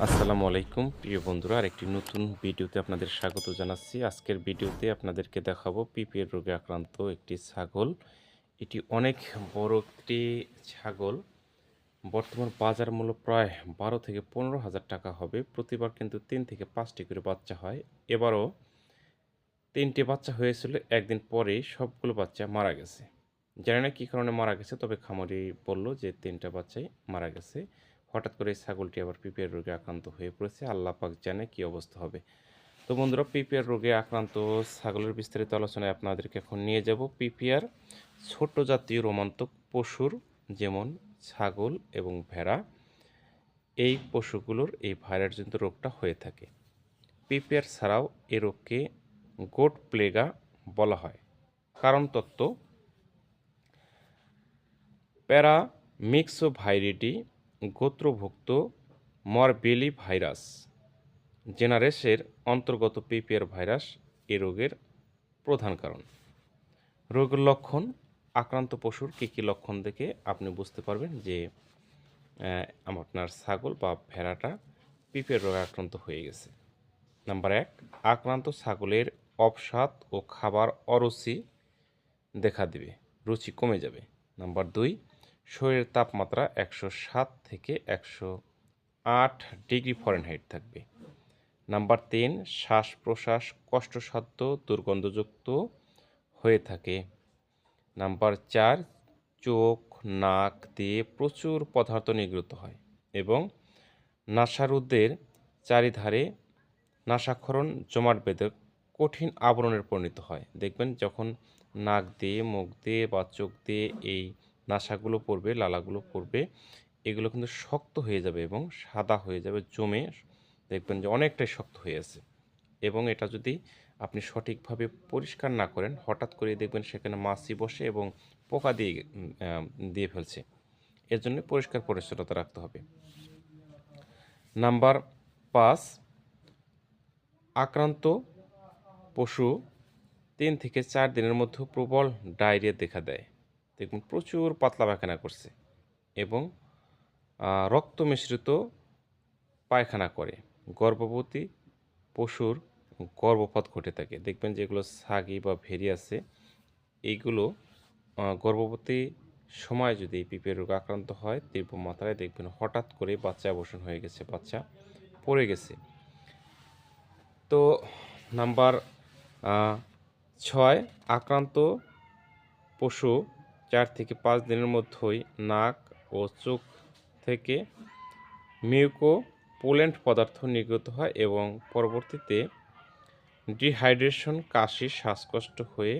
আসসালামু আলাইকুম প্রিয় বন্ধুরা, আরেকটি নতুন ভিডিওতে আপনাদের স্বাগত জানাচ্ছি। আজকের ভিডিওতে আপনাদেরকে দেখাবো পিপিআর রোগে আক্রান্ত একটি ছাগল। এটি অনেক বড় একটি ছাগল। বর্তমান বাজার মূল্য প্রায় ১২ থেকে ১৫,০০০ টাকা হবে। প্রতিবার কিন্তু ৩ থেকে ৫টি করে বাচ্চা হয়। এবারও ৩টে বাচ্চা হয়েছিল, একদিন পরেই সবগুলো বাচ্চা মারা গেছে। জানি না কী কারণে মারা গেছে, তবে খামারি বলল যে ৩টা বাচ্চাই মারা গেছে। হঠাৎ করে এই ছাগলটি আবার পিপিআর রোগে আক্রান্ত হয়ে পড়েছে। আল্লাহ পাক জানে কী অবস্থা হবে। তো বন্ধুরা, পিপিআর রোগে আক্রান্ত ছাগলের বিস্তারিত আলোচনায় আপনাদেরকে এখন নিয়ে যাব। পিপিআর ছোট জাতীয় রোমান্টিক পশুর, যেমন ছাগল এবং ভেড়া, এই পশুগুলোর এই ভাইরাসজনিত রোগটা হয়ে থাকে। পিপিআর ছাড়াও এ রোগকে গোট প্লেগা বলা হয়। কারণ তত্ত্ব: প্যারামিক্সোভাইরিডি গোত্রভুক্ত মরবেলি ভাইরাস জেনারেসের অন্তর্গত পিপিআর ভাইরাস এ রোগের প্রধান কারণ। রোগের লক্ষণ: আক্রান্ত পশুর কী কী লক্ষণ দেখে আপনি বুঝতে পারবেন যে আপনার ছাগল বা ভেড়াটা পিপিআর রোগে আক্রান্ত হয়ে গেছে। নাম্বার ১, আক্রান্ত ছাগলের অবসাদ ও খাবার অরুচি দেখা দিবে, রুচি কমে যাবে। নাম্বার ২, শরীরের তাপমাত্রা ১০৭ থেকে ১০৮ ডিগ্রি ফরেনহাইট থাকবে। নাম্বার ৩, শ্বাস প্রশ্বাস কষ্টসাধ্য দুর্গন্ধযুক্ত হয়ে থাকে। নাম্বার ৪, চোখ নাক দিয়ে প্রচুর পদার্থ নির্গত হয় এবং নাসারুদের চারিধারে নাসাক্ষরণ জমাট বেঁধে কঠিন আবরণের পরিণত হয়। দেখবেন যখন নাক দিয়ে মুখ দিয়ে বা চোখ দিয়ে এই নাসাগুলো পড়বে, লালাগুলো পড়বে, এগুলো কিন্তু শক্ত হয়ে যাবে এবং সাদা হয়ে যাবে, জমে দেখবেন যে অনেকটাই শক্ত হয়ে আছে। এবং এটা যদি আপনি সঠিকভাবে পরিষ্কার না করেন, হঠাৎ করে দেখবেন সেখানে মাছি বসে এবং পোকা দিয়ে ফেলছে। এর জন্য পরিষ্কার পরিচ্ছন্নতা রাখতে হবে। নাম্বার ৫, আক্রান্ত পশু ৩ থেকে ৪ দিনের মধ্যে প্রবল ডায়রিয়া দেখা দেয়। দেখুন প্রচুর পাতলা পায়খানা করছে এবং রক্ত মিশ্রিত পায়খানা করে। গর্ভবতী পশুর গর্ভপাত ঘটে থাকে। দেখবেন যেগুলো ছাগি বা ভেড়ি আছে, এইগুলো গর্ভবতী সময় যদি পিপিআর রোগে আক্রান্ত হয়, তীব্র মাত্রায় দেখবেন হঠাৎ করে বাচ্চা অবসান হয়ে গেছে, বাচ্চা পড়ে গেছে। তো নাম্বার ৬, আক্রান্ত পশু ৪ থেকে ৫ দিনের মধ্যেই নাক ও চোখ থেকে মিউকোপোলেন্ট পদার্থ নির্গত হয় এবং পরবর্তীতে ডিহাইড্রেশন, কাশি, শ্বাসকষ্ট হয়ে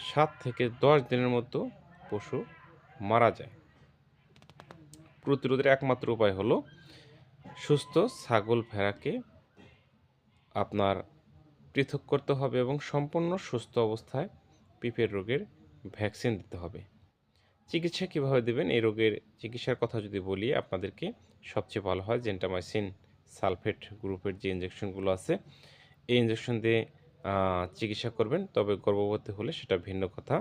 ৭ থেকে ১০ দিনের মধ্যে পশু মারা যায়। প্রতিরোধের একমাত্র উপায় হলো সুস্থ ছাগল ভেড়াকে আপনার পৃথক করতে হবে এবং সম্পূর্ণ সুস্থ অবস্থায় পিপিআর রোগের ভ্যাকসিন দিতে হবে। চিকিৎসা কীভাবে দেবেন? এই রোগের চিকিৎসার কথা যদি বলি আপনাদেরকে, সবচেয়ে ভালো হয় জেন্টামাইসিন সালফেট গ্রুপের যে ইঞ্জেকশনগুলো আছে, এই ইঞ্জেকশন দিয়ে চিকিৎসা করবেন। তবে গর্ভবতী হলে সেটা ভিন্ন কথা,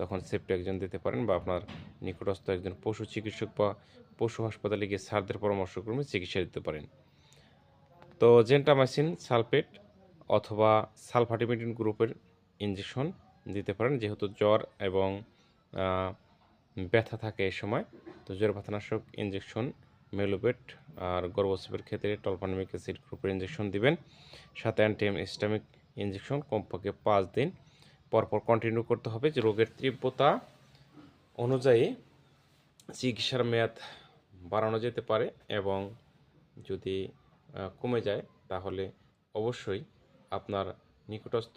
তখন সেপ্টেক্সজন দিতে পারেন বা আপনার নিকটস্থ একজন পশু চিকিৎসক বা পশু হাসপাতালে গিয়ে স্যারদের পরামর্শক্রমে চিকিৎসা দিতে পারেন। তো জেন্টামাইসিন সালফেট অথবা সালফাটিমিডিন গ্রুপের ইঞ্জেকশন দিতে পারেন, যেহেতু জ্বর এবং ব্যথা থাকে এই সময়। তো জ্বর ব্যথানাশক ইঞ্জেকশন মেলোবেট, আর গর্ভস্রাবের ক্ষেত্রে টলফানিমিক অ্যাসিড গ্রুপের ইঞ্জেকশন দিবেন, সাথে অ্যান্টিহিস্টামিক ইঞ্জেকশন কমপক্ষে ৫ দিন পরপর কন্টিনিউ করতে হবে। যে রোগের তীব্রতা অনুযায়ী চিকিৎসার মেয়াদ বাড়ানো যেতে পারে এবং যদি কমে যায় তাহলে অবশ্যই আপনার নিকটস্থ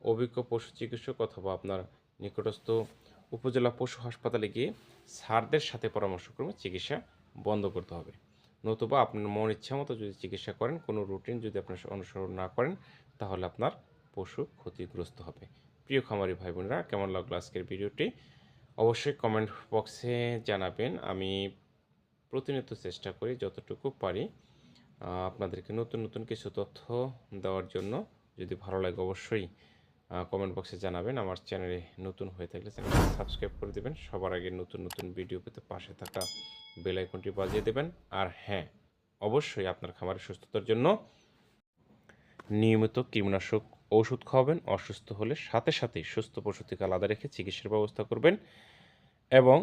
অভিজ্ঞ পশু চিকিৎসক অথবা আপনার নিকটস্থ উপজেলা পশু হাসপাতালে গিয়ে স্যারদের সাথে পরামর্শক্রমে চিকিৎসা বন্ধ করতে হবে। নতুবা আপনার মন ইচ্ছা মতো যদি চিকিৎসা করেন, কোনো রুটিন যদি আপনার অনুসরণ না করেন, তাহলে আপনার পশু ক্ষতিগ্রস্ত হবে। প্রিয় খামারি ভাই বোনেরা, কেমন লাগলো আজকের ভিডিওটি? অবশ্যই কমেন্ট বক্সে জানাবেন। আমি প্রতিনিয়ত চেষ্টা করি যতটুকু পারি আপনাদেরকে নতুন নতুন কিছু তথ্য দেওয়ার জন্য। যদি ভালো লাগে অবশ্যই কমেন্ট বক্সে জানাবেন। আমার চ্যানেলে নতুন হয়ে থাকলে চ্যানেলটি সাবস্ক্রাইব করে দেবেন। সবার আগে নতুন নতুন ভিডিও পেতে পাশে থাকা বেল আইকনটি বাজিয়ে দেবেন। আর হ্যাঁ, অবশ্যই আপনার খামারের সুস্থতার জন্য নিয়মিত কীটনাশক ওষুধ খাওয়াবেন। অসুস্থ হলে সাথে সাথেই সুস্থ পশু থেকে আলাদা রেখে চিকিৎসার ব্যবস্থা করবেন এবং